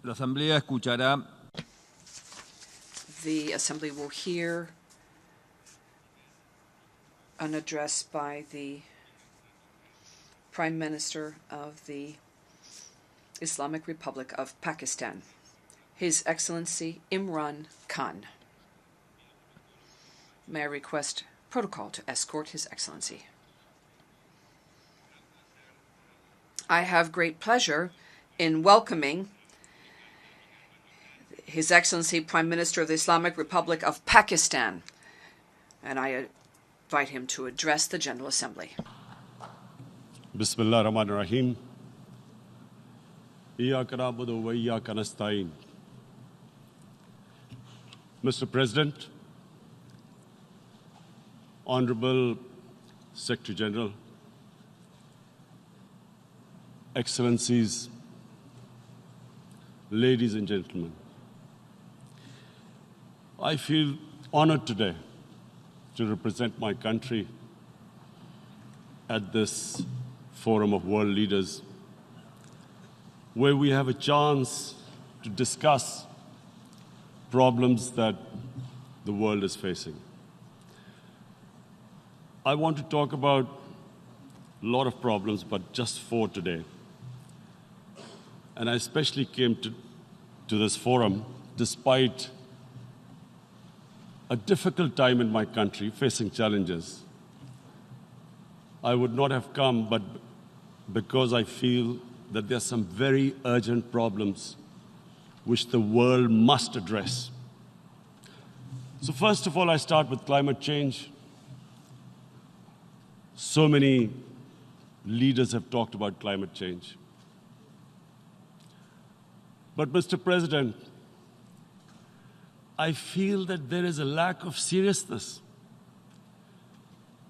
La Asamblea escuchará. The Assembly will hear an address by the Prime Minister of the Islamic Republic of Pakistan, His Excellency Imran Khan. May I request protocol to escort His Excellency? I have great pleasure in welcoming His Excellency Prime Minister of the Islamic Republic of Pakistan, and I invite him to address the General Assembly. Bismillah ar-Rahman ar-Rahim. Iyyaka na'budu wa iyyaka nasta'in. Mr. President, Honorable Secretary General, Excellencies, ladies and gentlemen, I feel honored today to represent my country at this forum of world leaders, where we have a chance to discuss problems that the world is facing. I want to talk about a lot of problems, but just 4 today. And I especially came to this forum despite a difficult time in my country, facing challenges. I would not have come, but because I feel that there are some very urgent problems which the world must address. So first of all, I start with climate change. So many leaders have talked about climate change. But Mr. President, I feel that there is a lack of seriousness.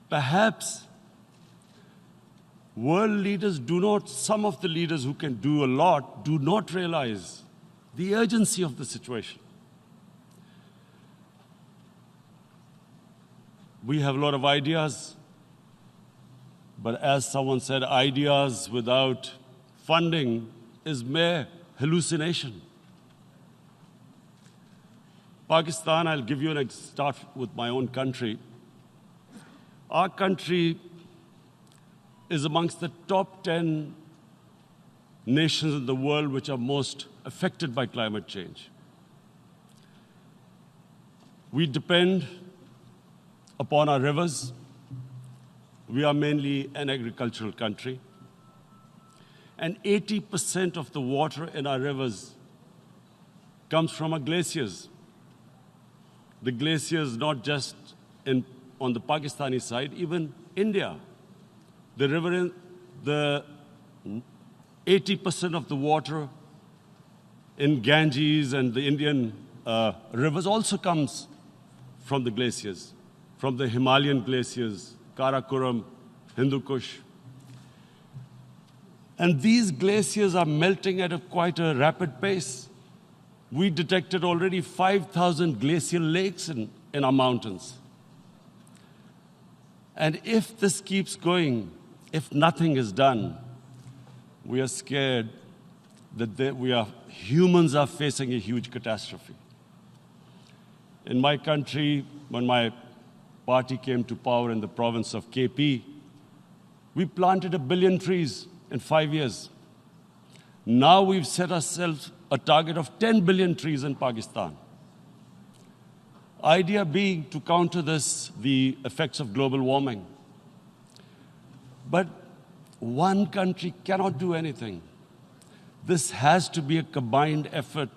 Perhaps world leaders some of the leaders who can do a lot, do not realize the urgency of the situation. We have a lot of ideas, but as someone said, ideas without funding is mere hallucination. Pakistan, I'll give you start with my own country. Our country is amongst the top 10 nations in the world which are most affected by climate change. We depend upon our rivers. We are mainly an agricultural country. And 80% of the water in our rivers comes from our glaciers. The glaciers, not just on the Pakistani side, even India. The 80% of the water in Ganges and the Indian rivers also comes from the glaciers, from the Himalayan glaciers, Karakoram, Hindu Kush. And these glaciers are melting at quite a rapid pace. We detected already 5,000 glacial lakes in our mountains. And if this keeps going, if nothing is done, we are scared that humans are facing a huge catastrophe. In my country, when my party came to power in the province of KP, we planted 1 billion trees in 5 years. Now we've set ourselves a target of 10 billion trees in Pakistan. Idea being to counter the effects of global warming. But one country cannot do anything. This has to be a combined effort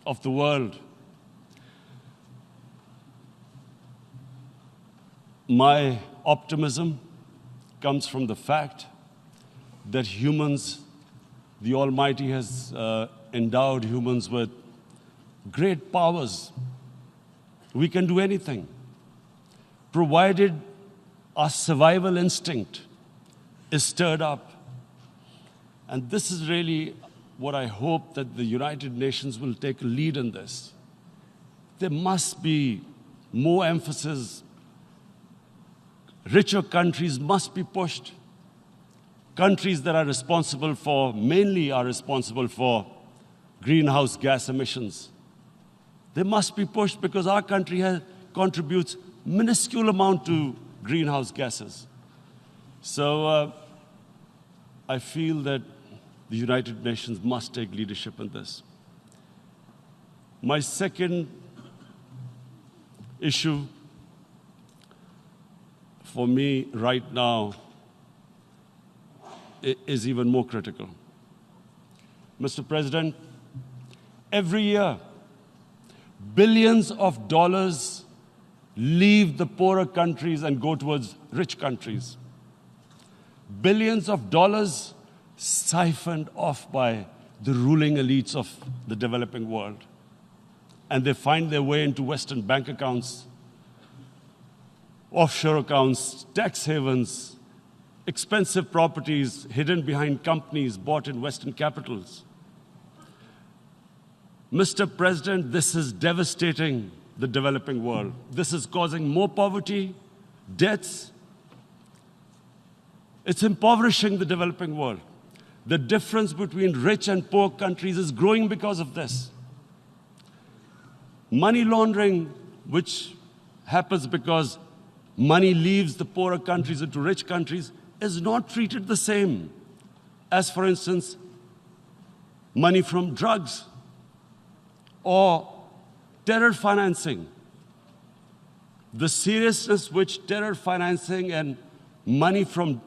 of the world. My optimism comes from the fact that humans, the Almighty has endowed humans with great powers. We can do anything, provided our survival instinct is stirred up. And this is really what I hope that the United Nations will take a lead in this. There must be more emphasis. Richer countries must be pushed. Countries that are responsible for greenhouse gas emissions. They must be pushed because our country contributes minuscule amount to greenhouse gases. So I feel that the United Nations must take leadership in this. My second issue for me right now is even more critical. Mr. President, every year, billions of dollars leave the poorer countries and go towards rich countries. Billions of dollars siphoned off by the ruling elites of the developing world. And they find their way into Western bank accounts, offshore accounts, tax havens, expensive properties hidden behind companies bought in Western capitals. Mr. President, this is devastating the developing world. This is causing more poverty, debts. It's impoverishing the developing world. The difference between rich and poor countries is growing because of this. Money laundering, which happens because money leaves the poorer countries into rich countries, is not treated the same as, for instance, money from drugs or terror financing. The seriousness which terror financing and money from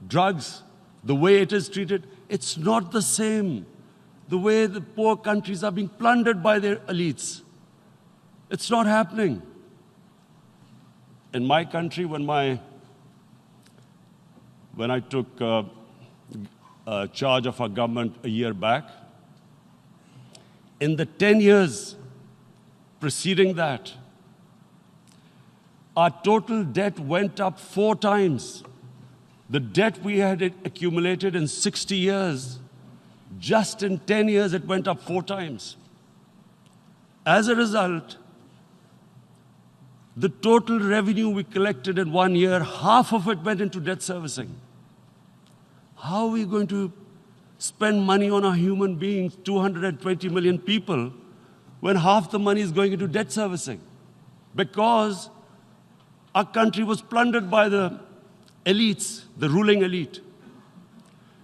drugs, the way it is treated, it's not the same. The way the poor countries are being plundered by their elites. It's not happening. In my country, when I took charge of our government a year back, in the 10 years preceding that, our total debt went up 4 times. The debt we had accumulated in 60 years, just in 10 years, it went up 4 times. As a result, the total revenue we collected in 1 year, half of it went into debt servicing. How are we going to spend money on our human beings, 220 million people, when half the money is going into debt servicing? Because our country was plundered by the elites, the ruling elite.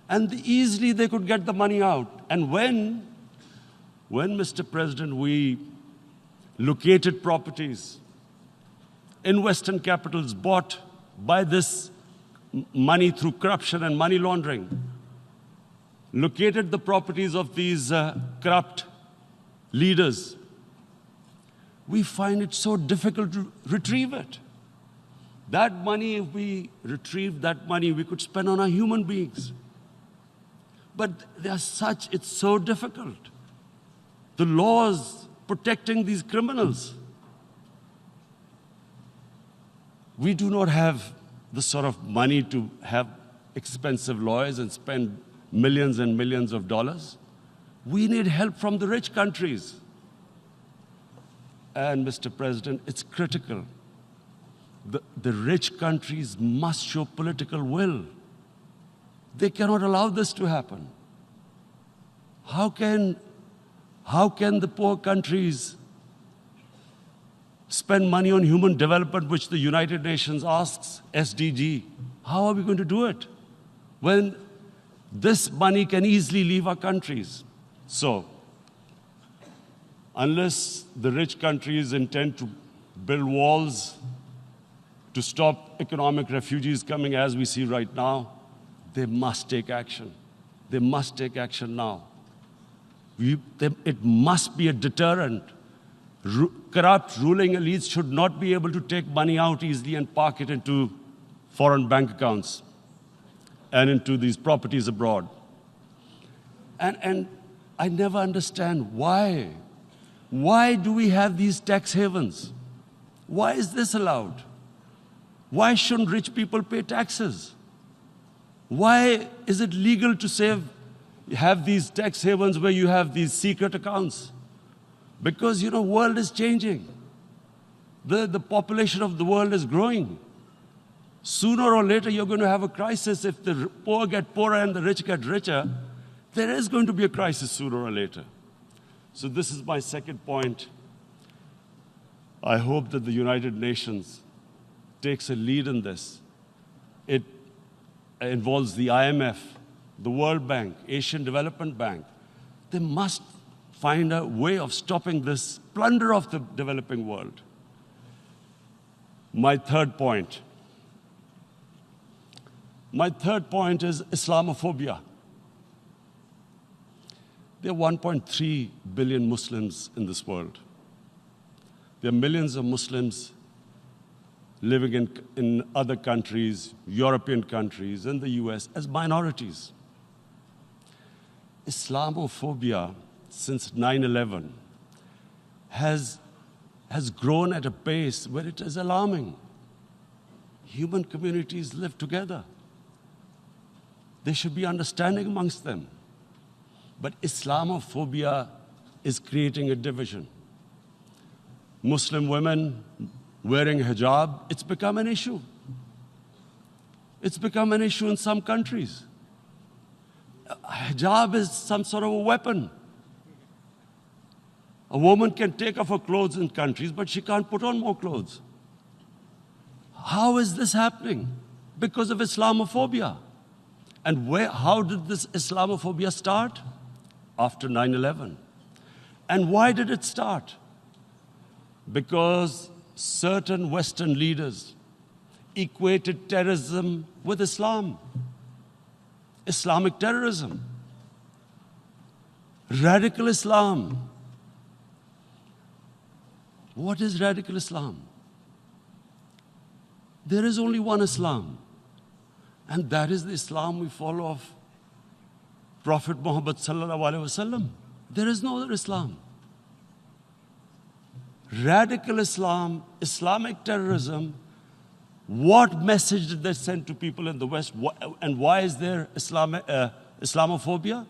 And easily they could get the money out. And when, Mr. President, we located properties in Western capitals bought by this money through corruption and money laundering, located the properties of these corrupt leaders, we find it so difficult to retrieve it. That money, if we retrieved that money, we could spend on our human beings. But it's so difficult. The laws protecting these criminals. We do not have the sort of money to have expensive lawyers and spend millions and millions of dollars. We need help from the rich countries. And, Mr. President, it's critical. The rich countries must show political will. They cannot allow this to happen. How can the poor countries spend money on human development, which the United Nations asks, SDG? How are we going to do it when this money can easily leave our countries? So, unless the rich countries intend to build walls to stop economic refugees coming as we see right now, they must take action. They must take action now. It must be a deterrent. Corrupt ruling elites should not be able to take money out easily and park it into foreign bank accounts and into these properties abroad. And I never understand why. Why do we have these tax havens? Why is this allowed? Why shouldn't rich people pay taxes? Why is it legal to have these tax havens where you have these secret accounts? Because, the world is changing. The population of the world is growing. Sooner or later, you're going to have a crisis if the poor get poorer and the rich get richer. There is going to be a crisis sooner or later. So this is my second point. I hope that the United Nations takes a lead in this. It involves the IMF, the World Bank, Asian Development Bank. They must find a way of stopping this plunder of the developing world. My third point is Islamophobia. There are 1.3 billion Muslims in this world. There are millions of Muslims living in other countries, European countries, and the US as minorities. Islamophobia, since 9/11, has grown at a pace where it is alarming. Human communities live together. There should be understanding amongst them. But Islamophobia is creating a division. Muslim women wearing hijab, it's become an issue. It's become an issue in some countries. Hijab is some sort of a weapon. A woman can take off her clothes in countries, but she can't put on more clothes. How is this happening? Because of Islamophobia. And how did this Islamophobia start? After 9/11. And why did it start? Because certain Western leaders equated terrorism with Islam. Islamic terrorism. Radical Islam. What is radical Islam? There is only one Islam. And that is the Islam we follow of Prophet Muhammad sallallahu alaihi wasallam. There is no other Islam. Radical Islam, Islamic terrorism, what message did they send to people in the West? And why is there Islamophobia?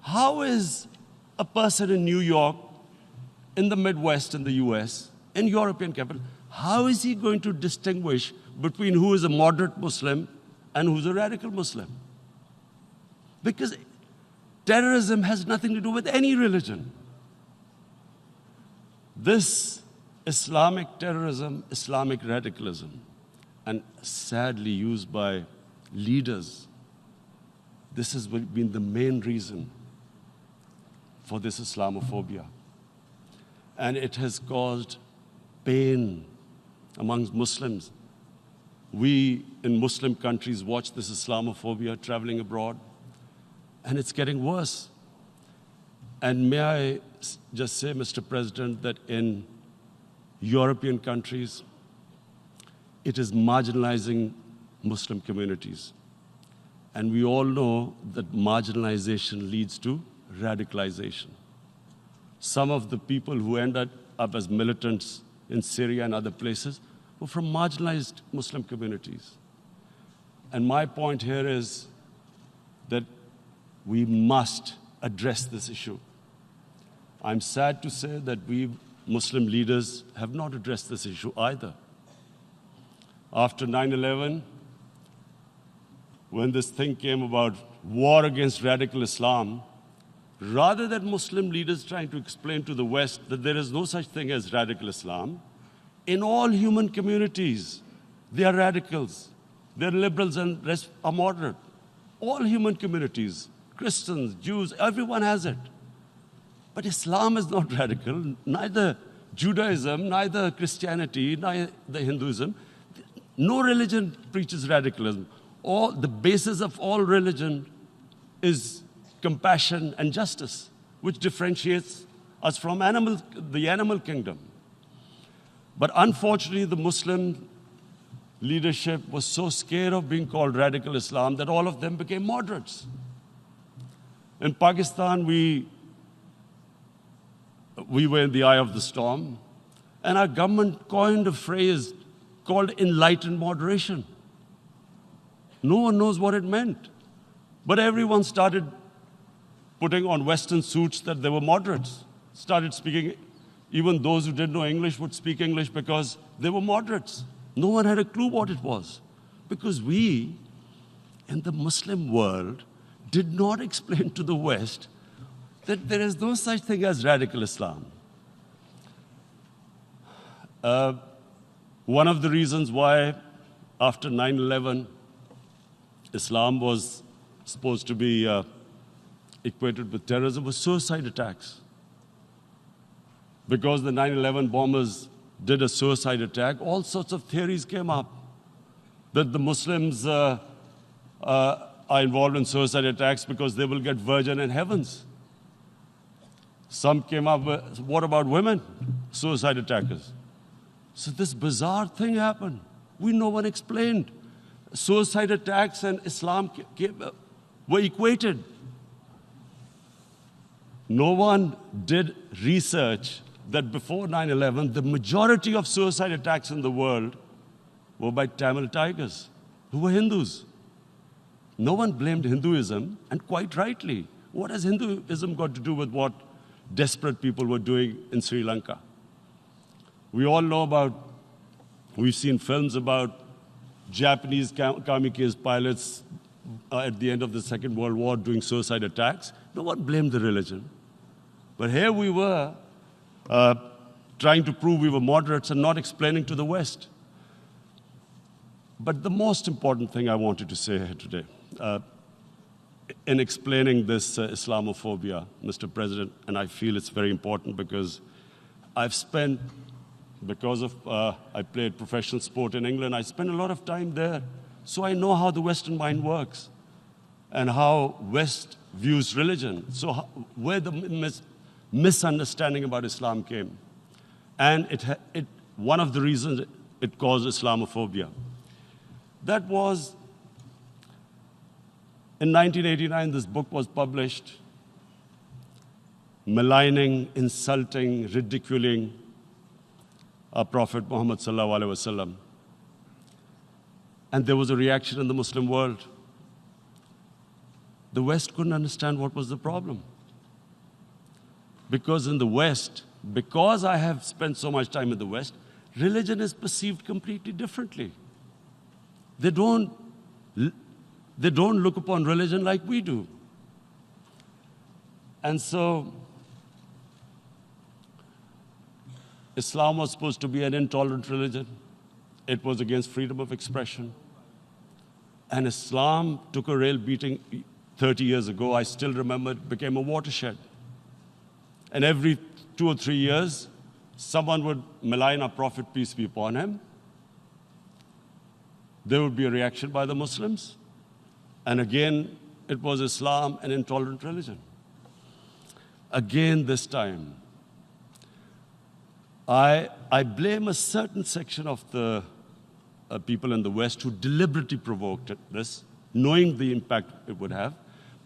How is a person in New York, in the Midwest, in the US, in European capital, how is he going to distinguish between who is a moderate Muslim and who's a radical Muslim? Because terrorism has nothing to do with any religion. This Islamic terrorism, Islamic radicalism, and sadly used by leaders, this has been the main reason for this Islamophobia. And it has caused pain amongst Muslims. We in Muslim countries watch this Islamophobia traveling abroad, and it's getting worse. And may I just say, Mr. President, that in European countries, it is marginalizing Muslim communities. And we all know that marginalization leads to radicalization. Some of the people who ended up as militants in Syria and other places were from marginalized Muslim communities. And my point here is that we must address this issue. I'm sad to say that we Muslim leaders have not addressed this issue either. After 9/11, when this thing came about war against radical Islam, rather than Muslim leaders trying to explain to the West that there is no such thing as radical Islam, in all human communities, they are radicals. They're liberals and rest are moderate. All human communities, Christians, Jews, everyone has it. But Islam is not radical, neither Judaism, neither Christianity, neither Hinduism. No religion preaches radicalism. The basis of all religion is compassion and justice, which differentiates us from the animal kingdom. But unfortunately, the Muslim leadership was so scared of being called radical Islam that all of them became moderates. In Pakistan, we were in the eye of the storm, and our government coined a phrase called enlightened moderation. No one knows what it meant. But everyone started putting on Western suits that they were moderates, started speaking. Even those who didn't know English would speak English because they were moderates. No one had a clue what it was. Because we, in the Muslim world, did not explain to the West that there is no such thing as radical Islam. One of the reasons why after 9/11, Islam was supposed to be equated with terrorism was suicide attacks. Because the 9/11 bombers did a suicide attack, all sorts of theories came up that the Muslims are involved in suicide attacks because they will get virgin in heavens. Some came up with, what about women, suicide attackers? So this bizarre thing happened. No one explained. Suicide attacks and Islam were equated. No one did research that before 9/11, the majority of suicide attacks in the world were by Tamil Tigers, who were Hindus. No one blamed Hinduism, and quite rightly. What has Hinduism got to do with what desperate people were doing in Sri Lanka? We all know we've seen films about Japanese kamikaze pilots at the end of the Second World War doing suicide attacks. No one blamed the religion. But here we were trying to prove we were moderates and not explaining to the West. But the most important thing I wanted to say here today, in explaining this Islamophobia, Mr. President, and I feel it's very important because I've spent, because of I played professional sport in England, I spent a lot of time there. So I know how the Western mind works and how West views religion. So where the misunderstanding about Islam came. And one of the reasons it caused Islamophobia. That was, in 1989, this book was published, maligning, insulting, ridiculing our Prophet Muhammad sallallahu alaihi wasallam. And there was a reaction in the Muslim world. The West couldn't understand what was the problem. Because in the West, because I have spent so much time in the West, religion is perceived completely differently. They don't look upon religion like we do. And so, Islam was supposed to be an intolerant religion. It was against freedom of expression. And Islam took a real beating 30 years ago. I still remember it became a watershed. And every 2 or 3 years, someone would malign our Prophet, peace be upon him. There would be a reaction by the Muslims. And again, it was Islam, an intolerant religion. Again, this time, I blame a certain section of the people in the West who deliberately provoked this, knowing the impact it would have.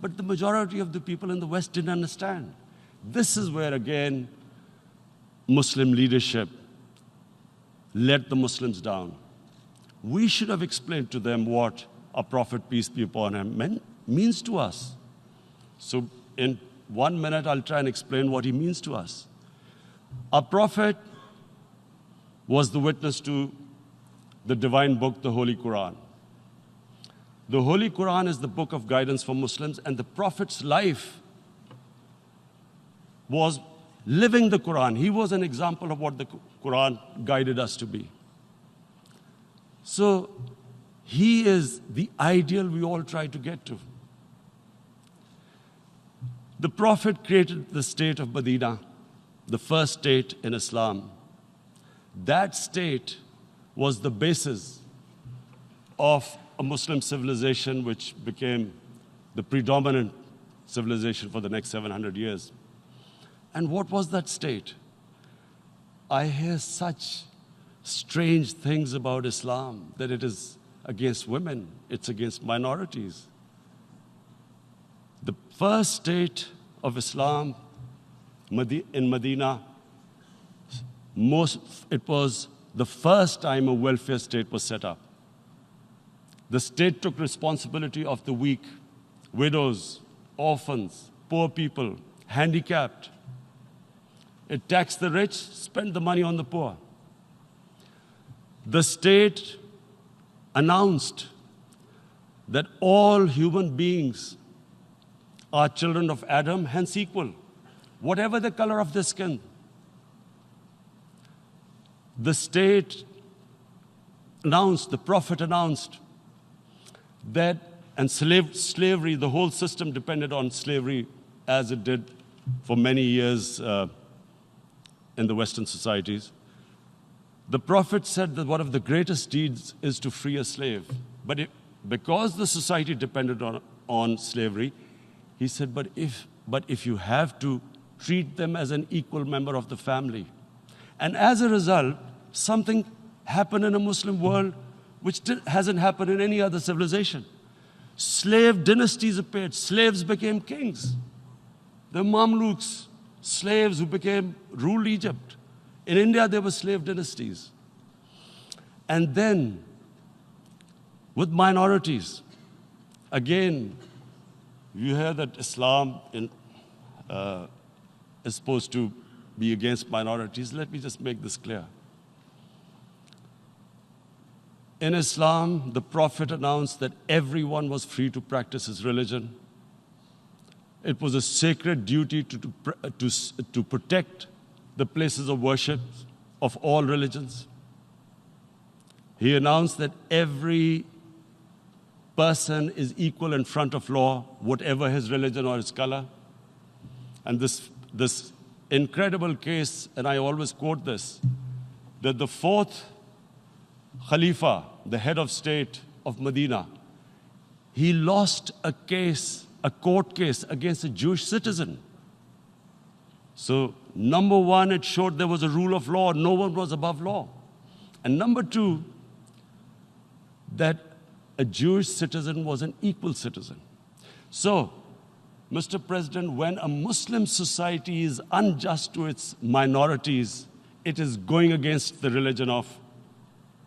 But the majority of the people in the West didn't understand. This is where, again, Muslim leadership let the Muslims down. We should have explained to them what our Prophet, peace be upon him, means to us. So in 1 minute, I'll try and explain what he means to us. Our Prophet was the witness to the divine book, the Holy Quran. The Holy Quran is the book of guidance for Muslims, and the Prophet's life was living the Quran. He was an example of what the Quran guided us to be. So he is the ideal we all try to get to. The Prophet created the state of Medina, the first state in Islam. That state was the basis of a Muslim civilization which became the predominant civilization for the next 700 years. And what was that state? I hear such strange things about Islam, that it is against women, it's against minorities. The first state of Islam in Medina, it was the first time a welfare state was set up. The state took responsibility of the weak, widows, orphans, poor people, handicapped. It taxed the rich, spent the money on the poor. The state announced that all human beings are children of Adam, hence equal, whatever the color of their skin. The state announced, the Prophet announced that, and slavery, the whole system depended on slavery as it did for many years in the Western societies. The Prophet said that one of the greatest deeds is to free a slave. But because the society depended on slavery, he said, but if you have to treat them as an equal member of the family. And as a result, something happened in a Muslim world which hasn't happened in any other civilization. Slave dynasties appeared. Slaves became kings. The Mamluks, slaves who ruled Egypt. In India, there were slave dynasties. And then, with minorities, again, you hear that Islam is supposed to be against minorities. Let me just make this clear. In Islam, the Prophet announced that everyone was free to practice his religion. It was a sacred duty to protect the places of worship of all religions. He announced that every person is equal in front of law, whatever his religion or his color. And this incredible case, and I always quote this, that the fourth Khalifa, the head of state of Medina, he lost a court case against a Jewish citizen. So, number one, it showed there was a rule of law, no one was above law. And number two, that a Jewish citizen was an equal citizen. So, Mr. President, when a Muslim society is unjust to its minorities, it is going against the religion of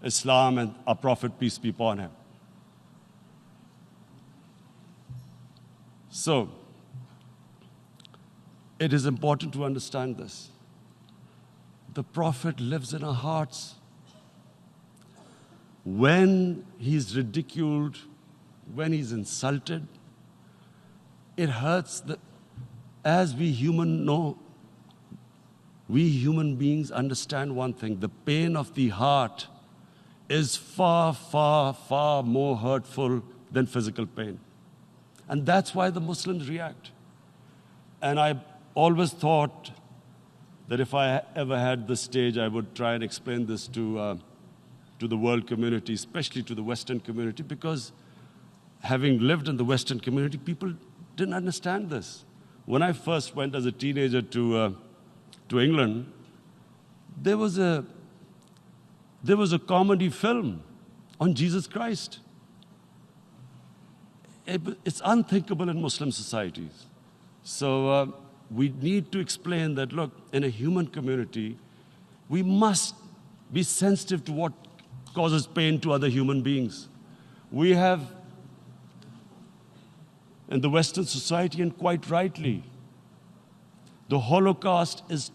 Islam and our Prophet, peace be upon him. So, it is important to understand this. The Prophet lives in our hearts. When he's ridiculed, when he's insulted, it hurts. As we human beings understand one thing, the pain of the heart is far, far, far more hurtful than physical pain. And that's why the Muslims react. And I always thought that if I ever had the stage, I would try and explain this to the world community, especially to the Western community, because having lived in the Western community, people didn't understand this. When I first went as a teenager to England, there was a comedy film on Jesus Christ. It's unthinkable in Muslim societies. So we need to explain that, look, in a human community, we must be sensitive to what causes pain to other human beings. We have, in the Western society, and quite rightly, the Holocaust is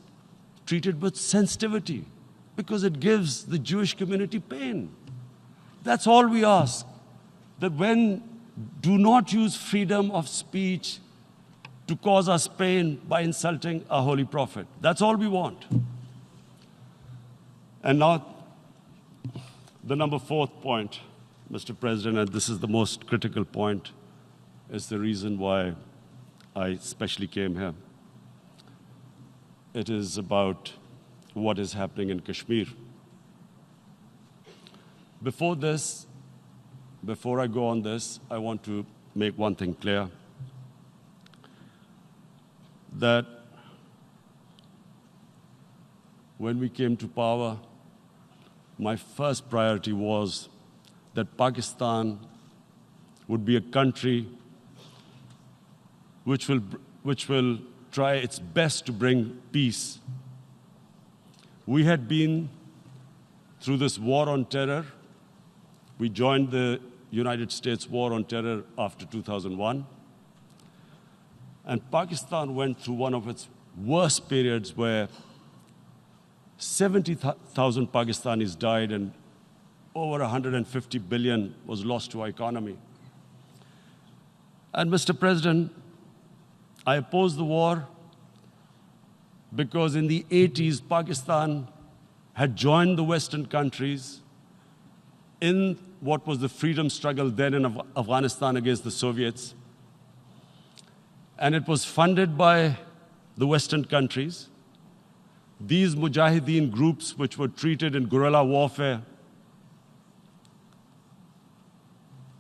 treated with sensitivity because it gives the Jewish community pain. That's all we ask. That do not use freedom of speech to cause us pain by insulting our holy prophet. That's all we want. And now, the number fourth point, Mr. President, and this is the most critical point, is the reason why I especially came here. It is about what is happening in Kashmir. Before I go on this, I want to make one thing clear. That when we came to power, my first priority was that Pakistan would be a country which will try its best to bring peace. We had been through this war on terror. We joined the United States war on terror after 2001. And Pakistan went through one of its worst periods where 70,000 Pakistanis died and over 150 billion was lost to our economy. And Mr. President, I opposed the war because in the 80s, Pakistan had joined the Western countries in what was the freedom struggle then in Afghanistan against the Soviets. And it was funded by the Western countries. These mujahideen groups, which were treated in guerrilla warfare,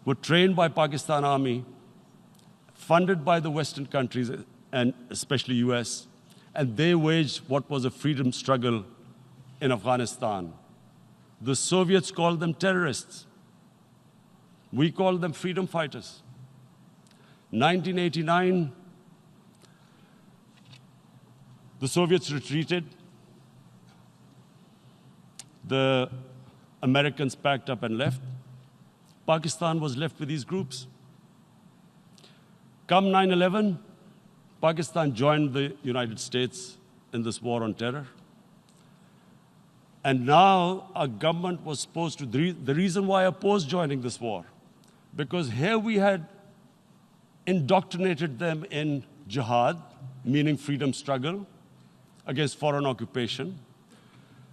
were trained by Pakistan Army, funded by the Western countries, and especially US, and they waged what was a freedom struggle in Afghanistan. The Soviets called them terrorists. We called them freedom fighters. 1989, the Soviets retreated. The Americans packed up and left. Pakistan was left with these groups. Come 9/11, Pakistan joined the United States in this war on terror. And now our government was supposed to, the reason why I opposed joining this war, because here we had indoctrinated them in jihad, meaning freedom struggle against foreign occupation.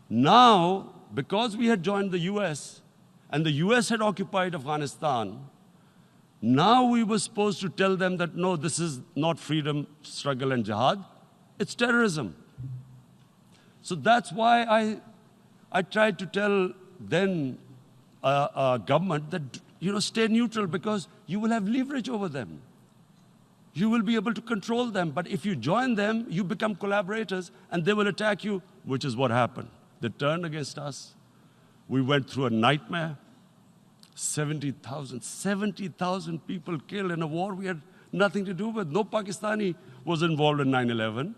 Now, because we had joined the US, and the US had occupied Afghanistan, now we were supposed to tell them that, no, this is not freedom struggle and jihad, it's terrorism. So that's why I tried to tell then government that, stay neutral because you will have leverage over them. You will be able to control them. But if you join them, you become collaborators and they will attack you, which is what happened. They turned against us. We went through a nightmare. 70,000 people killed in a war we had nothing to do with. No Pakistani was involved in 9/11.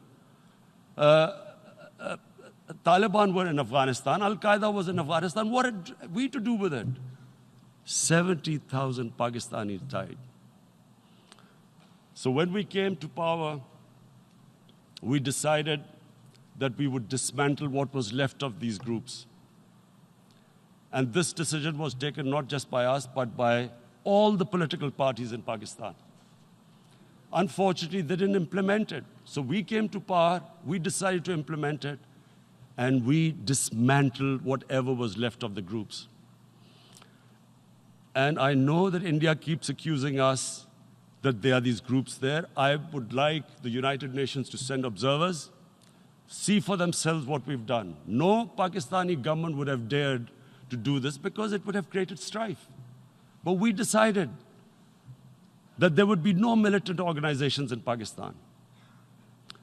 Taliban were in Afghanistan. Al-Qaeda was in Afghanistan. What had we to do with it? 70,000 Pakistanis died. So when we came to power, we decided that we would dismantle what was left of these groups. And this decision was taken not just by us, but by all the political parties in Pakistan. Unfortunately, they didn't implement it. So we came to power, we decided to implement it, and we dismantled whatever was left of the groups. And I know that India keeps accusing us that there are these groups there. I would like the United Nations to send observers, see for themselves what we've done. No Pakistani government would have dared to do this because it would have created strife. But we decided that there would be no militant organizations in Pakistan.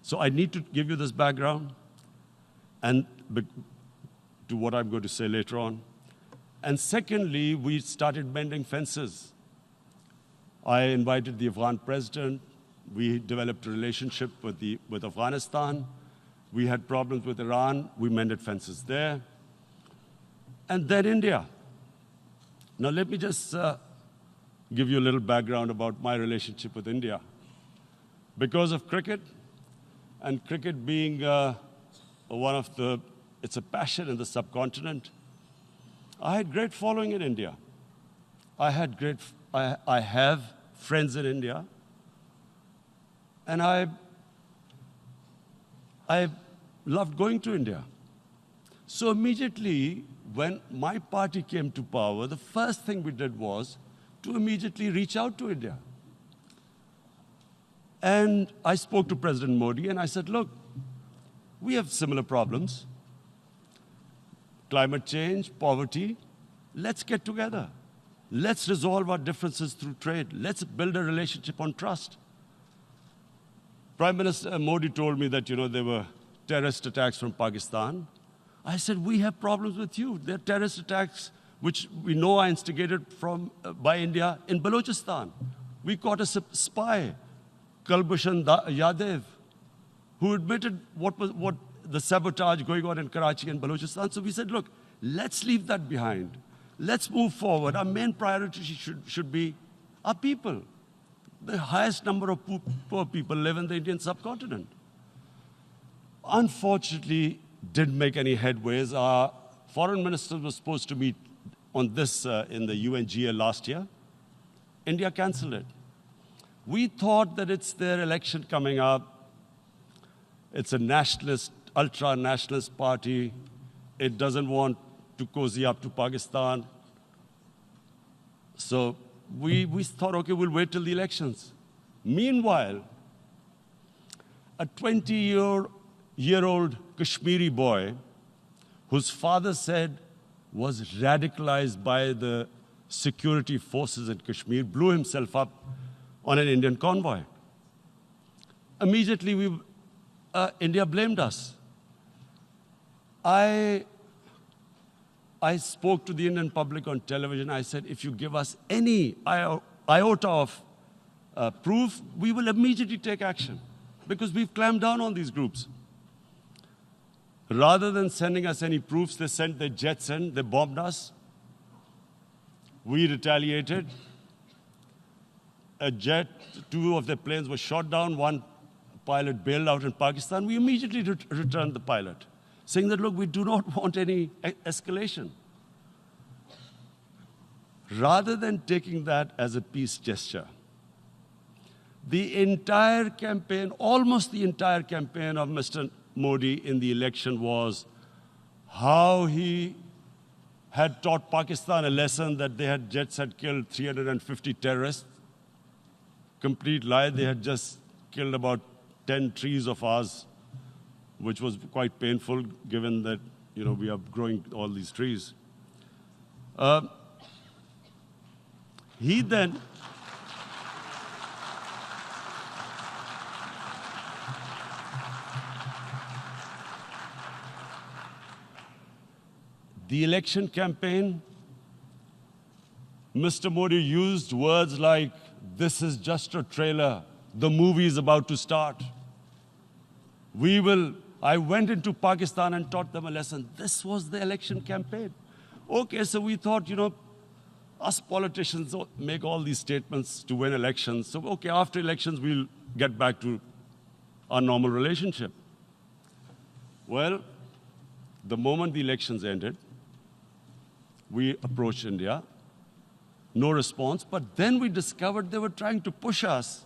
So I need to give you this background and to what I'm going to say later on. And secondly, we started mending fences. I invited the Afghan president. We developed a relationship with Afghanistan. We had problems with Iran. We mended fences there. And then India. Now let me just give you a little background about my relationship with India. Because of cricket, and cricket being it's a passion in the subcontinent, I had great following in India. I have friends in India, and I loved going to India. So immediately, when my party came to power, the first thing we did was to immediately reach out to India. And I spoke to President Modi, and I said, look, we have similar problems. Climate change, poverty, let's get together. Let's resolve our differences through trade. Let's build a relationship on trust. Prime Minister Modi told me that, there were terrorist attacks from Pakistan. I said, we have problems with you. There are terrorist attacks which we know are instigated by India in Balochistan. We caught a spy, Kulbhushan Yadav, who admitted what the sabotage going on in Karachi and Balochistan. So we said, look, let's leave that behind. Let's move forward. Our main priority should be our people. The highest number of poor people live in the Indian subcontinent. Unfortunately, didn't make any headways. Our foreign ministers were supposed to meet on this in the UNGA last year. India cancelled it. We thought that it's their election coming up. It's a nationalist, ultra-nationalist party. It doesn't want to cozy up to Pakistan. So we thought, okay, we'll wait till the elections. Meanwhile, a 20-year-old Kashmiri boy, whose father said was radicalized by the security forces in Kashmir, blew himself up on an Indian convoy. Immediately, India blamed us. I spoke to the Indian public on television. I said, if you give us any iota of proof, we will immediately take action, because we've clamped down on these groups. Rather than sending us any proofs, they sent their jets in, they bombed us. We retaliated. A jet, 2 of their planes were shot down, 1 pilot bailed out in Pakistan. We immediately returned the pilot, saying that, look, we do not want any escalation. Rather than taking that as a peace gesture, the entire campaign, almost the entire campaign of Mr. Modi in the election was how he had taught Pakistan a lesson that jets had killed 350 terrorists. Complete lie. They had just killed about 10 trees of ours, which was quite painful given that, we are growing all these trees. He then the election campaign, Mr. Modi used words like, this is just a trailer, the movie is about to start. I went into Pakistan and taught them a lesson. This was the election campaign. Okay, so we thought, us politicians make all these statements to win elections. So, okay, after elections, we'll get back to our normal relationship. Well, the moment the elections ended, we approached India, no response, but then we discovered they were trying to push us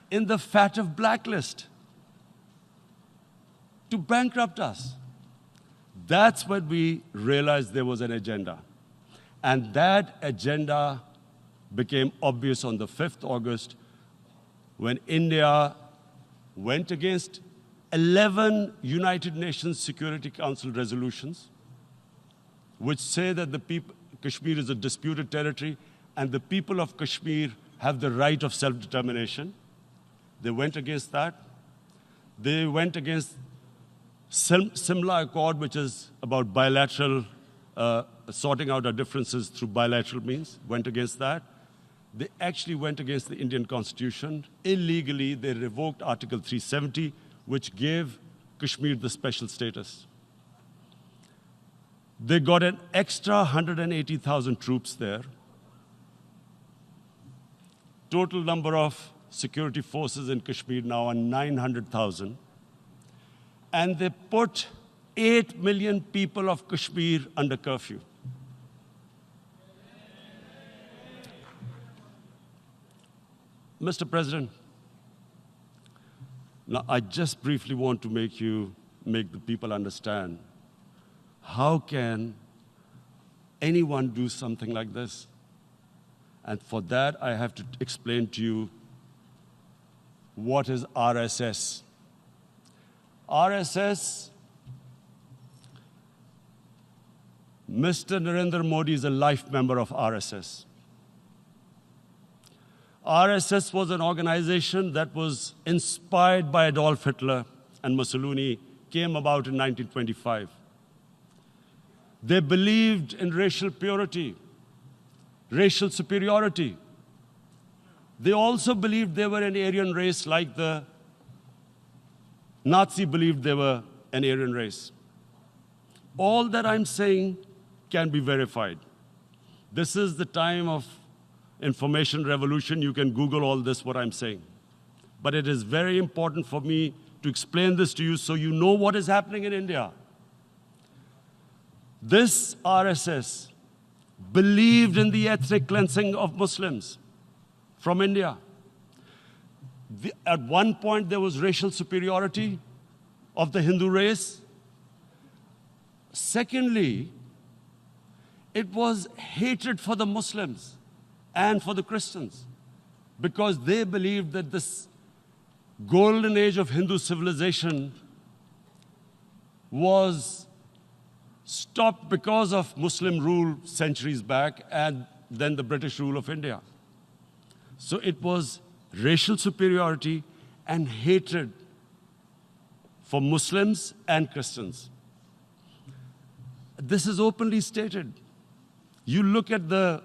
in the FATF blacklist to bankrupt us. That's when we realized there was an agenda. And that agenda became obvious on the 5th August when India went against 11 United Nations Security Council resolutions, which say that Kashmir is a disputed territory and the people of Kashmir have the right of self-determination. They went against that. They went against Simla Accord, which is about bilateral, sorting out our differences through bilateral means, went against that. They actually went against the Indian Constitution. Illegally, they revoked Article 370, which gave Kashmir the special status. They got an extra 180,000 troops there. Total number of security forces in Kashmir now are 900,000. And they put 8 million people of Kashmir under curfew. Mr. President, now I just briefly want to make the people understand, how can anyone do something like this? And for that, I have to explain to you what is RSS. RSS, Mr. Narendra Modi is a life member of RSS. RSS was an organization that was inspired by Adolf Hitler and Mussolini, came about in 1925. They believed in racial purity, racial superiority. They also believed they were an Aryan race like the Nazi believed they were an Aryan race. All that I'm saying can be verified. This is the time of information revolution. You can Google all this, what I'm saying. But it is very important for me to explain this to you so you know what is happening in India. This RSS believed in the ethnic cleansing of Muslims from India. At one point, there was racial superiority of the Hindu race. Secondly, it was hatred for the Muslims and for the Christians, because they believed that this golden age of Hindu civilization was stopped because of Muslim rule centuries back and then the British rule of India. So it was racial superiority and hatred for Muslims and Christians. This is openly stated. You look at the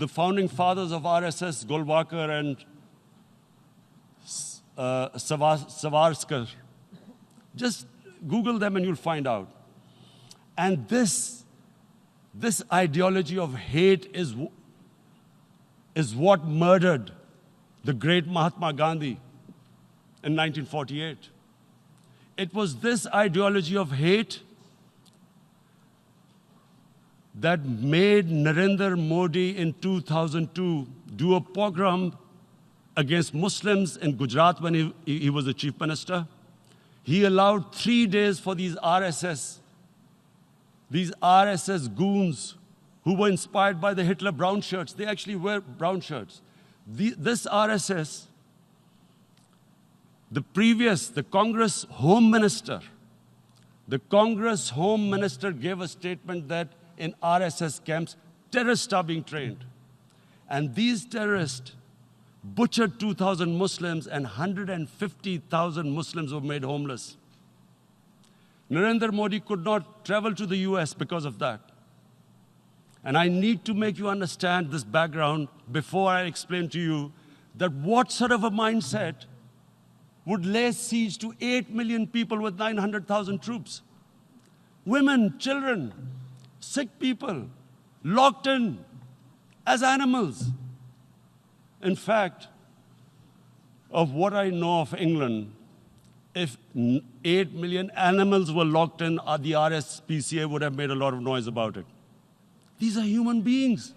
founding fathers of RSS, Golwalkar and Savarkar. Just Google them and you'll find out. And this ideology of hate is what murdered the great Mahatma Gandhi in 1948. It was this ideology of hate that made Narendra Modi in 2002 do a pogrom against Muslims in Gujarat when he was the chief minister. He allowed 3 days for these RSS goons who were inspired by the Hitler brown shirts. They actually wear brown shirts. This RSS, the Congress Home Minister gave a statement that in RSS camps, terrorists are being trained. And these terrorists butchered 2,000 Muslims and 150,000 Muslims were made homeless. Narendra Modi could not travel to the US because of that. And I need to make you understand this background before I explain to you that what sort of a mindset would lay siege to 8 million people with 900,000 troops. Women, children, sick people, locked in as animals. In fact, of what I know of England, if 8 million animals were locked in, the RSPCA would have made a lot of noise about it. These are human beings.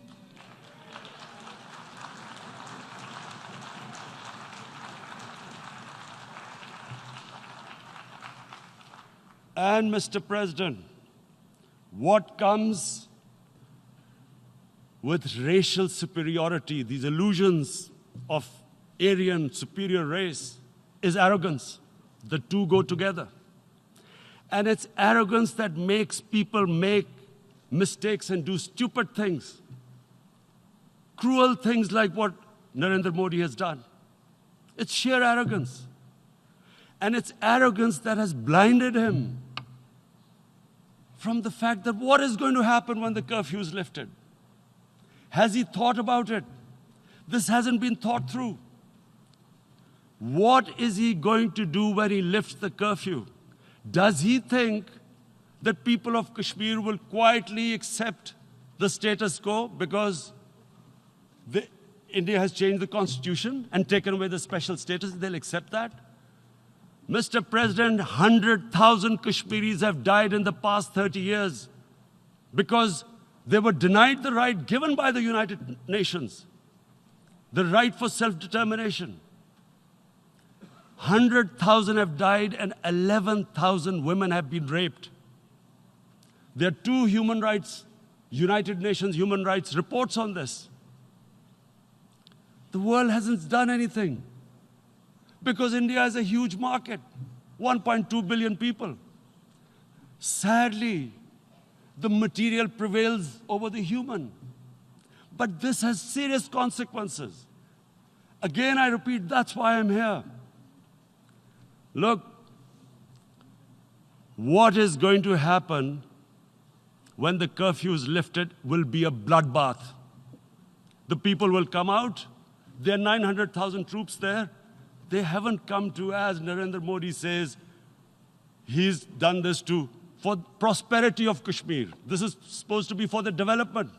And Mr. President, what comes with racial superiority, these illusions of Aryan superior race, is arrogance. The two go together. And it's arrogance that makes people make mistakes and do stupid things. Cruel things like what Narendra Modi has done. It's sheer arrogance. And it's arrogance that has blinded him from the fact that what is going to happen when the curfew is lifted? Has he thought about it? This hasn't been thought through. What is he going to do when he lifts the curfew? Does he think that people of Kashmir will quietly accept the status quo because India has changed the constitution and taken away the special status? They'll accept that? Mr. President, 100,000 Kashmiris have died in the past 30 years because they were denied the right given by the United Nations, the right for self-determination. 100,000 have died and 11,000 women have been raped. There are 2 United Nations human rights reports on this. The world hasn't done anything because India is a huge market, 1.2 billion people. Sadly, the material prevails over the human. But this has serious consequences. Again, I repeat, that's why I'm here. Look, what is going to happen when the curfew is lifted will be a bloodbath. The people will come out. There are 900,000 troops there. They haven't come to, as Narendra Modi says, he's done this for prosperity of Kashmir. This is supposed to be for the development.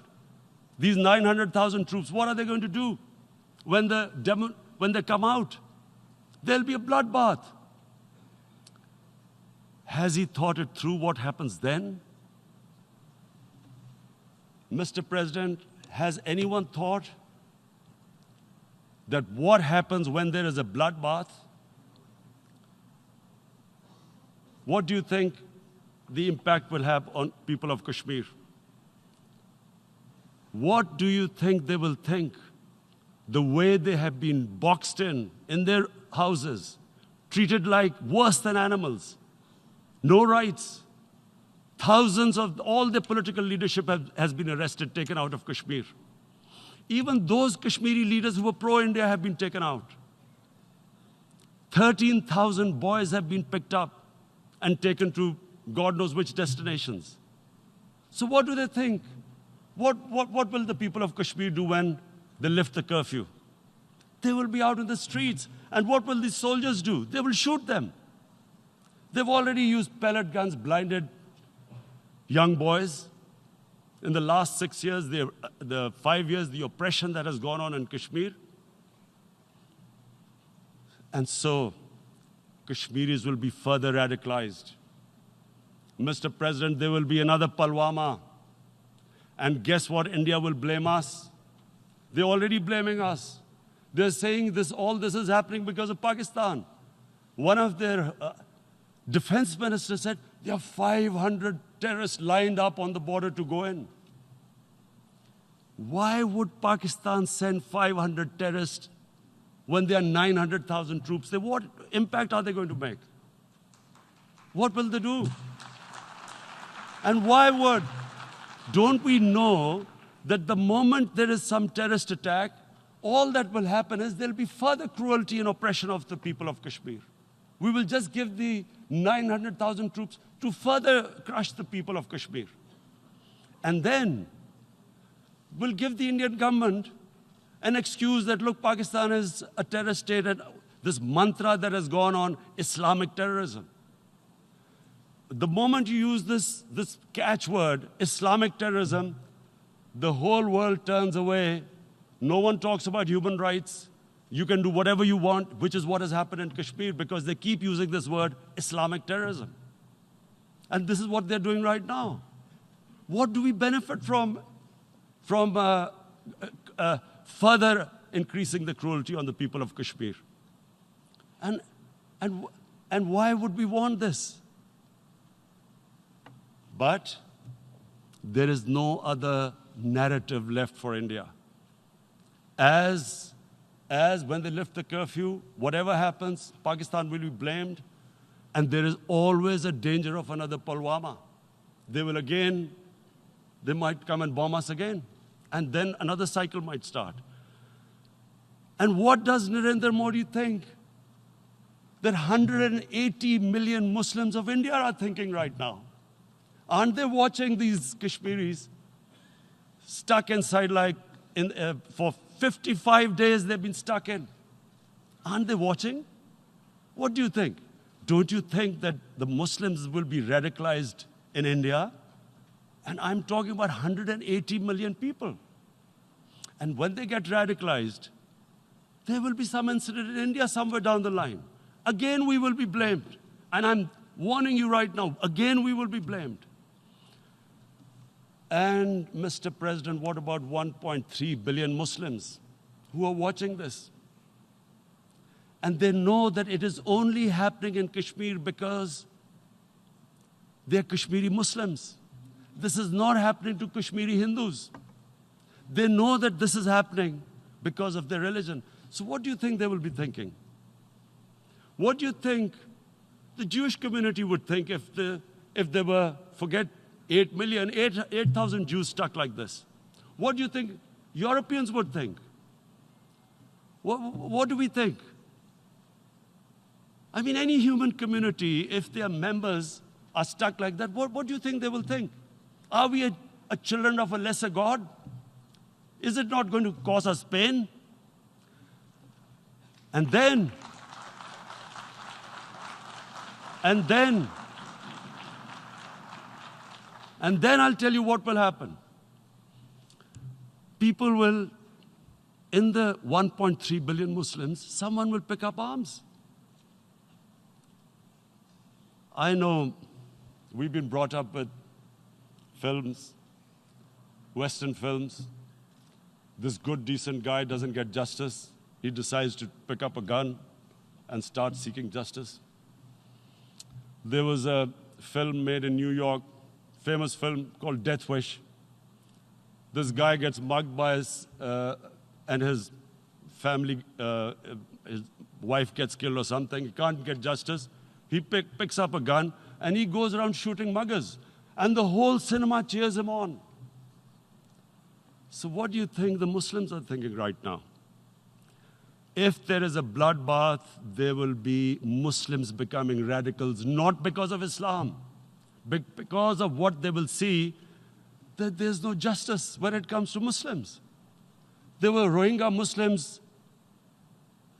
These 900,000 troops, what are they going to do when they come out? There'll be a bloodbath. Has he thought it through what happens then? Mr. President, has anyone thought that what happens when there is a bloodbath? What do you think the impact will have on people of Kashmir? What do you think they will think? The way they have been boxed in their houses, treated like worse than animals, no rights. Thousands of all the political leadership has been arrested, taken out of Kashmir. Even those Kashmiri leaders who were pro-India have been taken out. 13,000 boys have been picked up and taken to God knows which destinations. So what do they think? What will the people of Kashmir do when they lift the curfew? They will be out in the streets. And what will these soldiers do? They will shoot them. They've already used pellet guns, blinded young boys. In the last 6 years, the 5 years, the oppression that has gone on in Kashmir. And so, Kashmiris will be further radicalized. Mr. President, there will be another Pulwama. And guess what? India will blame us. They're already blaming us. They're saying all this is happening because of Pakistan. One of their defense ministers said, there are 500 terrorists lined up on the border to go in. Why would Pakistan send 500 terrorists when there are 900,000 troops? What impact are they going to make? What will they do? And don't we know that the moment there is some terrorist attack, all that will happen is there'll be further cruelty and oppression of the people of Kashmir. We will just give the 900,000 troops to further crush the people of Kashmir. And then we'll give the Indian government an excuse that, look, Pakistan is a terrorist state, and this mantra that has gone on, Islamic terrorism. The moment you use this catchword, Islamic terrorism, the whole world turns away. No one talks about human rights. You can do whatever you want, which is what has happened in Kashmir, because they keep using this word, Islamic terrorism. And this is what they're doing right now. What do we benefit from further increasing the cruelty on the people of Kashmir? And why would we want this? But there is no other narrative left for India. As when they lift the curfew, whatever happens, Pakistan will be blamed, and there is always a danger of another Pulwama. They might come and bomb us again, and then another cycle might start. And what does Narendra Modi think that 180 million Muslims of India are thinking right now? Aren't they watching these Kashmiris stuck inside for 55 days they've been stuck in? Aren't they watching? What do you think? Don't you think that the Muslims will be radicalized in India? And I'm talking about 180 million people. And when they get radicalized, there will be some incident in India somewhere down the line. Again, we will be blamed. And I'm warning you right now, again, we will be blamed. And, Mr. President, what about 1.3 billion Muslims who are watching this? And they know that it is only happening in Kashmir because they're Kashmiri Muslims. This is not happening to Kashmiri Hindus. They know that this is happening because of their religion. So what do you think they will be thinking? What do you think the Jewish community would think if they were, forget 8,000 Jews stuck like this? What do you think Europeans would think? What do we think? I mean, any human community, if their members are stuck like that, what do you think they will think? Are we a children of a lesser God? Is it not going to cause us pain? And then I'll tell you what will happen. People will, in the 1.3 billion Muslims, someone will pick up arms. I know we've been brought up with films, Western films. This good, decent guy doesn't get justice. he decides to pick up a gun and start seeking justice. There was a film made in New York, famous film called Death Wish. This guy gets mugged by and his family, his wife gets killed or something. He can't get justice. He picks up a gun and he goes around shooting muggers. And the whole cinema cheers him on. So what do you think the Muslims are thinking right now? If there is a bloodbath, there will be Muslims becoming radicals, not because of Islam, but because of what they will see, that there's no justice when it comes to Muslims. There were Rohingya Muslims,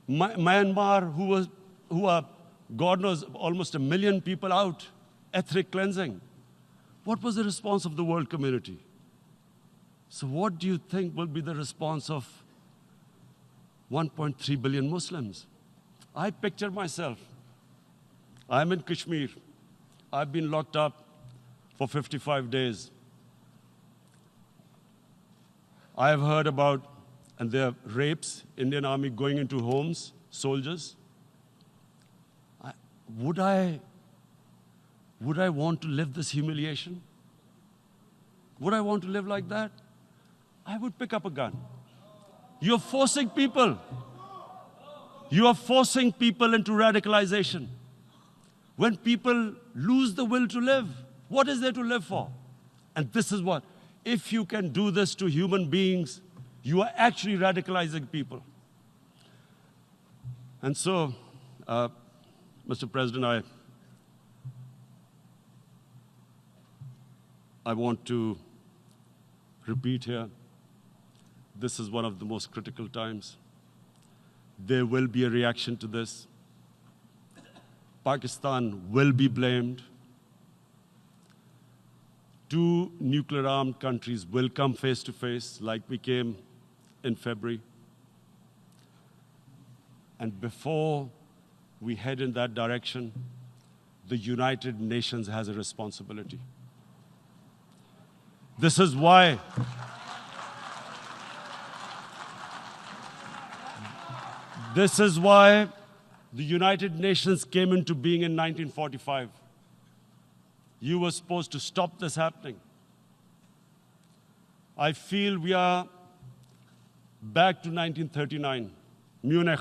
Myanmar, who are, God knows, almost 1 million people out, ethnic cleansing. What was the response of the world community? So what do you think will be the response of 1.3 billion Muslims? I picture myself. I'm in Kashmir. I've been locked up for 55 days. I have heard about, and there are rapes, Indian Army going into homes, soldiers. Would I want to live this humiliation? Would I want to live like that? I would pick up a gun. You're forcing people. You are forcing people into radicalization. When people lose the will to live, what is there to live for? And this is what, if you can do this to human beings, you are actually radicalizing people. And so, Mr. President, I want to repeat here, this is one of the most critical times. There will be a reaction to this. Pakistan will be blamed. 2 nuclear-armed countries will come face to face, like we came in February. And before we head in that direction, the United Nations has a responsibility. This is why the United Nations came into being in 1945. You were supposed to stop this happening. I feel we are back to 1939, Munich.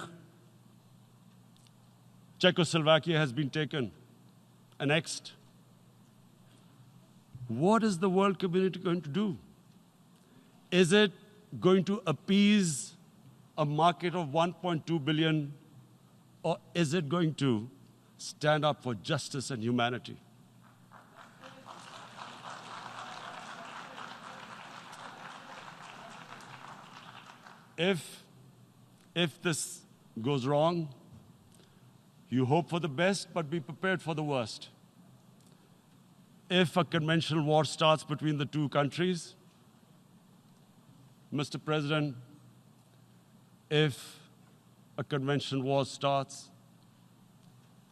Czechoslovakia has been taken, annexed. What is the world community going to do? Is it going to appease a market of 1.2 billion, or is it going to stand up for justice and humanity? If this goes wrong, you hope for the best, but be prepared for the worst. If a conventional war starts between the 2 countries, Mr. President, if a conventional war starts,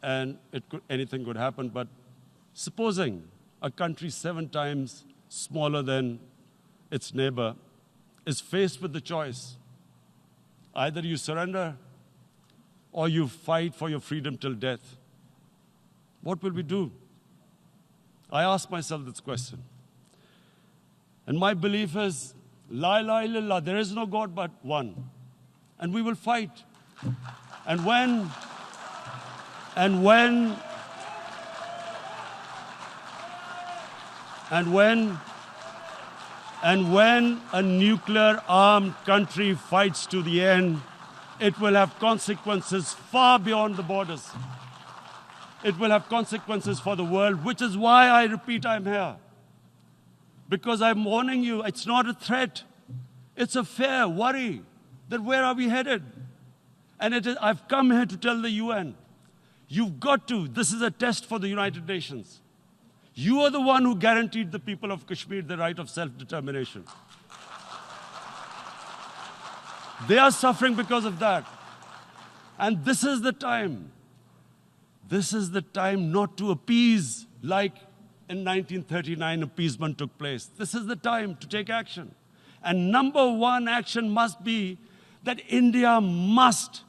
and anything could happen, but supposing a country 7 times smaller than its neighbor is faced with the choice, either you surrender or you fight for your freedom till death, what will we do? I ask myself this question. And my belief is, La ilaha illallah, there is no God but one. And we will fight. And when a nuclear-armed country fights to the end, it will have consequences far beyond the borders. It will have consequences for the world, which is why I repeat I'm here. Because I'm warning you, it's not a threat. It's a fair worry that where are we headed? And I've come here to tell the UN, you've got to, this is a test for the United Nations. You are the one who guaranteed the people of Kashmir the right of self-determination. They are suffering because of that. And this is the time. This is the time not to appease like in 1939 appeasement took place. This is the time to take action. And number 1 action must be that India must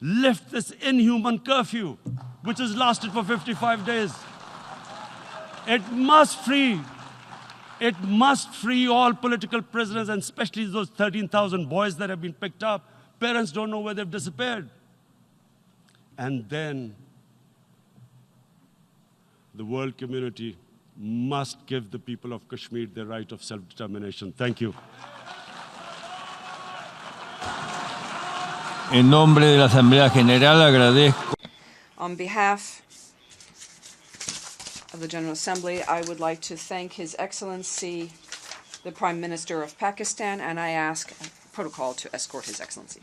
lift this inhuman curfew, which has lasted for 55 days. It must free all political prisoners, and especially those 13,000 boys that have been picked up. Parents don't know where they've disappeared. And then the world community must give the people of Kashmir the right of self-determination. Thank you. En nombre de la Asamblea General agradezco. On behalf of the General Assembly, I would like to thank His Excellency, the Prime Minister of Pakistan, and I ask protocol to escort His Excellency.